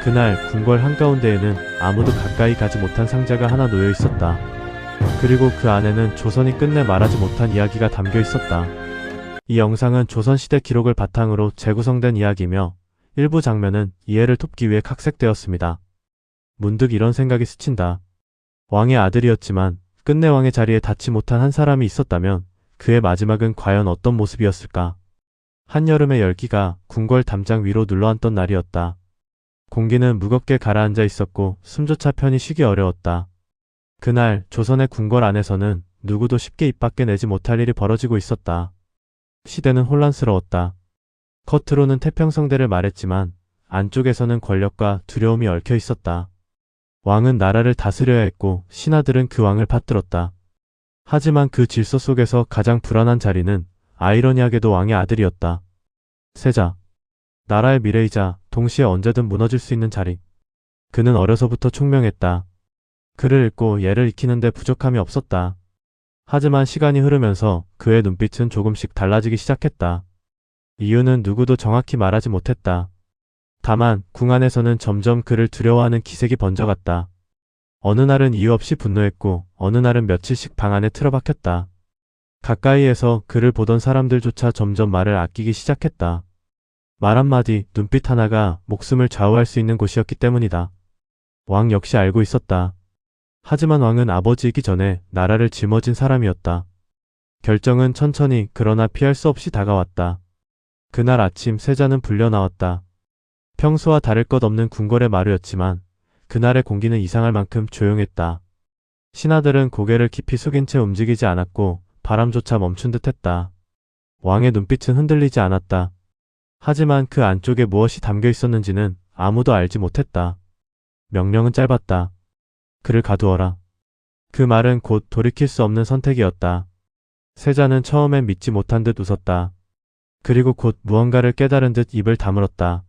그날 궁궐 한가운데에는 아무도 가까이 가지 못한 상자가 하나 놓여 있었다. 그리고 그 안에는 조선이 끝내 말하지 못한 이야기가 담겨 있었다. 이 영상은 조선시대 기록을 바탕으로 재구성된 이야기며 일부 장면은 이해를 돕기 위해 각색되었습니다. 문득 이런 생각이 스친다. 왕의 아들이었지만 끝내 왕의 자리에 닿지 못한 한 사람이 있었다면 그의 마지막은 과연 어떤 모습이었을까? 한여름의 열기가 궁궐 담장 위로 눌러앉던 날이었다. 공기는 무겁게 가라앉아 있었고 숨조차 편히 쉬기 어려웠다. 그날 조선의 궁궐 안에서는 누구도 쉽게 입 밖에 내지 못할 일이 벌어지고 있었다. 시대는 혼란스러웠다. 겉으로는 태평성대를 말했지만 안쪽에서는 권력과 두려움이 얽혀 있었다. 왕은 나라를 다스려야 했고 신하들은 그 왕을 받들었다. 하지만 그 질서 속에서 가장 불안한 자리는 아이러니하게도 왕의 아들이었다. 세자. 나라의 미래이자 동시에 언제든 무너질 수 있는 자리. 그는 어려서부터 총명했다. 글을 읽고 예를 익히는데 부족함이 없었다. 하지만 시간이 흐르면서 그의 눈빛은 조금씩 달라지기 시작했다. 이유는 누구도 정확히 말하지 못했다. 다만 궁 안에서는 점점 그를 두려워하는 기색이 번져갔다. 어느 날은 이유 없이 분노했고 어느 날은 며칠씩 방 안에 틀어박혔다. 가까이에서 그를 보던 사람들조차 점점 말을 아끼기 시작했다. 말 한마디, 눈빛 하나가 목숨을 좌우할 수 있는 곳이었기 때문이다. 왕 역시 알고 있었다. 하지만 왕은 아버지이기 전에 나라를 짊어진 사람이었다. 결정은 천천히 그러나 피할 수 없이 다가왔다. 그날 아침 세자는 불려 나왔다. 평소와 다를 것 없는 궁궐의 마루였지만 그날의 공기는 이상할 만큼 조용했다. 신하들은 고개를 깊이 숙인 채 움직이지 않았고 바람조차 멈춘 듯 했다. 왕의 눈빛은 흔들리지 않았다. 하지만 그 안쪽에 무엇이 담겨 있었는지는 아무도 알지 못했다. 명령은 짧았다. 그를 가두어라. 그 말은 곧 돌이킬 수 없는 선택이었다. 세자는 처음엔 믿지 못한 듯 웃었다. 그리고 곧 무언가를 깨달은 듯 입을 다물었다.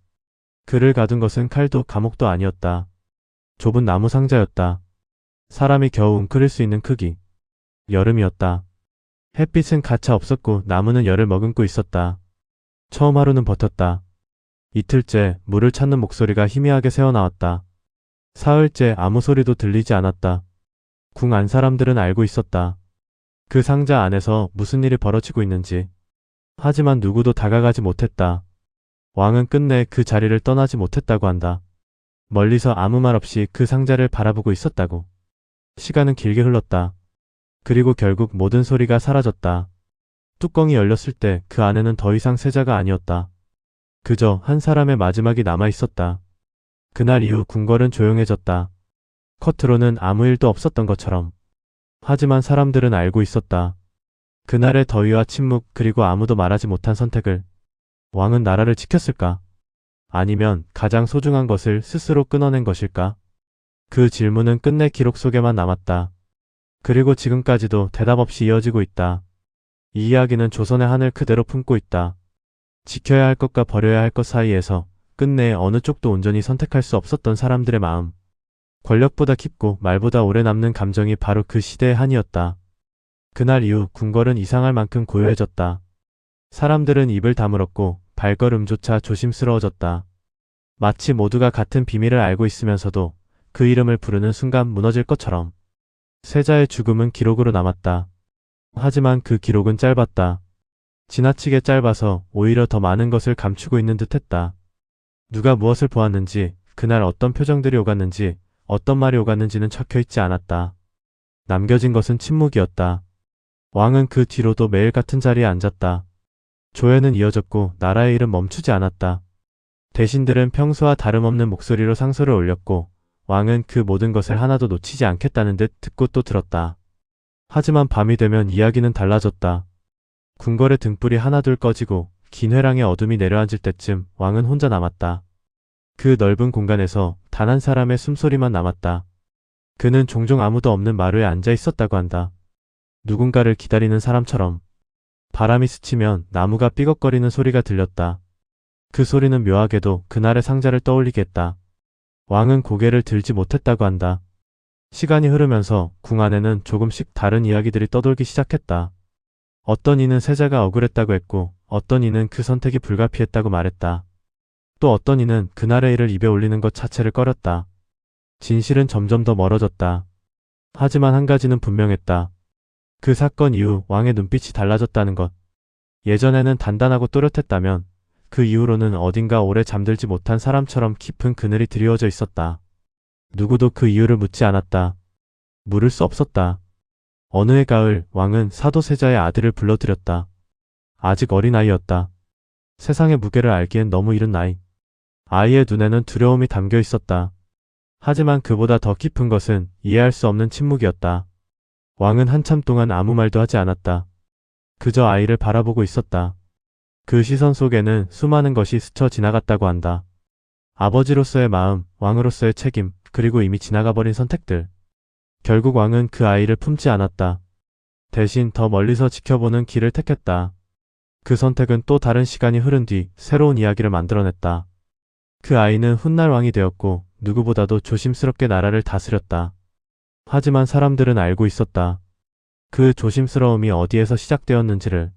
그를 가둔 것은 칼도 감옥도 아니었다. 좁은 나무 상자였다. 사람이 겨우 웅크릴 수 있는 크기. 여름이었다. 햇빛은 가차 없었고 나무는 열을 머금고 있었다. 처음 하루는 버텼다. 이틀째 물을 찾는 목소리가 희미하게 새어나왔다. 사흘째 아무 소리도 들리지 않았다. 궁 안 사람들은 알고 있었다. 그 상자 안에서 무슨 일이 벌어지고 있는지. 하지만 누구도 다가가지 못했다. 왕은 끝내 그 자리를 떠나지 못했다고 한다. 멀리서 아무 말 없이 그 상자를 바라보고 있었다고. 시간은 길게 흘렀다. 그리고 결국 모든 소리가 사라졌다. 뚜껑이 열렸을 때 그 안에는 더 이상 세자가 아니었다. 그저 한 사람의 마지막이 남아 있었다. 그날 이후 궁궐은 조용해졌다. 겉으로는 아무 일도 없었던 것처럼. 하지만 사람들은 알고 있었다. 그날의 더위와 침묵 그리고 아무도 말하지 못한 선택을. 왕은 나라를 지켰을까? 아니면 가장 소중한 것을 스스로 끊어낸 것일까? 그 질문은 끝내 기록 속에만 남았다. 그리고 지금까지도 대답 없이 이어지고 있다. 이 이야기는 조선의 한을 그대로 품고 있다. 지켜야 할 것과 버려야 할 것 사이에서 끝내 어느 쪽도 온전히 선택할 수 없었던 사람들의 마음. 권력보다 깊고 말보다 오래 남는 감정이 바로 그 시대의 한이었다. 그날 이후 궁궐은 이상할 만큼 고요해졌다. 사람들은 입을 다물었고 발걸음조차 조심스러워졌다. 마치 모두가 같은 비밀을 알고 있으면서도 그 이름을 부르는 순간 무너질 것처럼. 세자의 죽음은 기록으로 남았다. 하지만 그 기록은 짧았다. 지나치게 짧아서 오히려 더 많은 것을 감추고 있는 듯했다. 누가 무엇을 보았는지, 그날 어떤 표정들이 오갔는지, 어떤 말이 오갔는지는 적혀있지 않았다. 남겨진 것은 침묵이었다. 왕은 그 뒤로도 매일 같은 자리에 앉았다. 조회는 이어졌고 나라의 일은 멈추지 않았다. 대신들은 평소와 다름없는 목소리로 상소를 올렸고 왕은 그 모든 것을 하나도 놓치지 않겠다는 듯 듣고 또 들었다. 하지만 밤이 되면 이야기는 달라졌다. 궁궐의 등불이 하나둘 꺼지고 긴 회랑의 어둠이 내려앉을 때쯤 왕은 혼자 남았다. 그 넓은 공간에서 단 한 사람의 숨소리만 남았다. 그는 종종 아무도 없는 마루에 앉아 있었다고 한다. 누군가를 기다리는 사람처럼. 바람이 스치면 나무가 삐걱거리는 소리가 들렸다. 그 소리는 묘하게도 그날의 상자를 떠올리게 했다. 왕은 고개를 들지 못했다고 한다. 시간이 흐르면서 궁 안에는 조금씩 다른 이야기들이 떠돌기 시작했다. 어떤 이는 세자가 억울했다고 했고 어떤 이는 그 선택이 불가피했다고 말했다. 또 어떤 이는 그날의 일을 입에 올리는 것 자체를 꺼렸다. 진실은 점점 더 멀어졌다. 하지만 한 가지는 분명했다. 그 사건 이후 왕의 눈빛이 달라졌다는 것. 예전에는 단단하고 또렷했다면 그 이후로는 어딘가 오래 잠들지 못한 사람처럼 깊은 그늘이 드리워져 있었다. 누구도 그 이유를 묻지 않았다. 물을 수 없었다. 어느 해 가을 왕은 사도세자의 아들을 불러들였다. 아직 어린아이였다. 세상의 무게를 알기엔 너무 이른 나이. 아이의 눈에는 두려움이 담겨 있었다. 하지만 그보다 더 깊은 것은 이해할 수 없는 침묵이었다. 왕은 한참 동안 아무 말도 하지 않았다. 그저 아이를 바라보고 있었다. 그 시선 속에는 수많은 것이 스쳐 지나갔다고 한다. 아버지로서의 마음, 왕으로서의 책임, 그리고 이미 지나가버린 선택들. 결국 왕은 그 아이를 품지 않았다. 대신 더 멀리서 지켜보는 길을 택했다. 그 선택은 또 다른 시간이 흐른 뒤 새로운 이야기를 만들어냈다. 그 아이는 훗날 왕이 되었고 누구보다도 조심스럽게 나라를 다스렸다. 하지만 사람들은 알고 있었다. 그 조심스러움이 어디에서 시작되었는지를.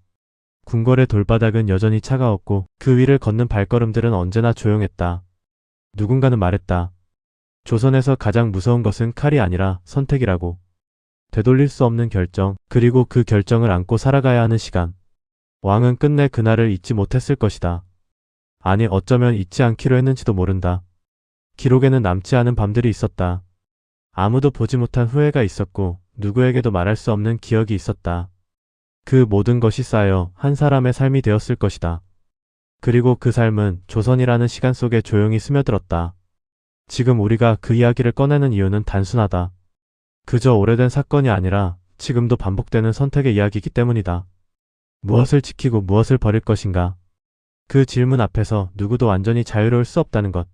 궁궐의 돌바닥은 여전히 차가웠고 그 위를 걷는 발걸음들은 언제나 조용했다. 누군가는 말했다. 조선에서 가장 무서운 것은 칼이 아니라 선택이라고. 되돌릴 수 없는 결정, 그리고 그 결정을 안고 살아가야 하는 시간. 왕은 끝내 그날을 잊지 못했을 것이다. 아니, 어쩌면 잊지 않기로 했는지도 모른다. 기록에는 남지 않은 밤들이 있었다. 아무도 보지 못한 후회가 있었고 누구에게도 말할 수 없는 기억이 있었다. 그 모든 것이 쌓여 한 사람의 삶이 되었을 것이다. 그리고 그 삶은 조선이라는 시간 속에 조용히 스며들었다. 지금 우리가 그 이야기를 꺼내는 이유는 단순하다. 그저 오래된 사건이 아니라 지금도 반복되는 선택의 이야기이기 때문이다. 무엇을 지키고 무엇을 버릴 것인가? 그 질문 앞에서 누구도 완전히 자유로울 수 없다는 것.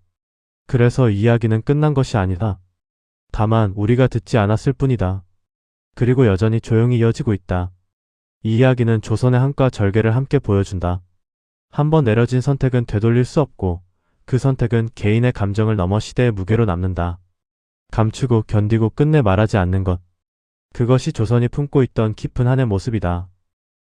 그래서 이 이야기는 끝난 것이 아니다. 다만 우리가 듣지 않았을 뿐이다. 그리고 여전히 조용히 이어지고 있다. 이 이야기는 조선의 한과 절개를 함께 보여준다. 한번 내려진 선택은 되돌릴 수 없고 그 선택은 개인의 감정을 넘어 시대의 무게로 남는다. 감추고 견디고 끝내 말하지 않는 것. 그것이 조선이 품고 있던 깊은 한의 모습이다.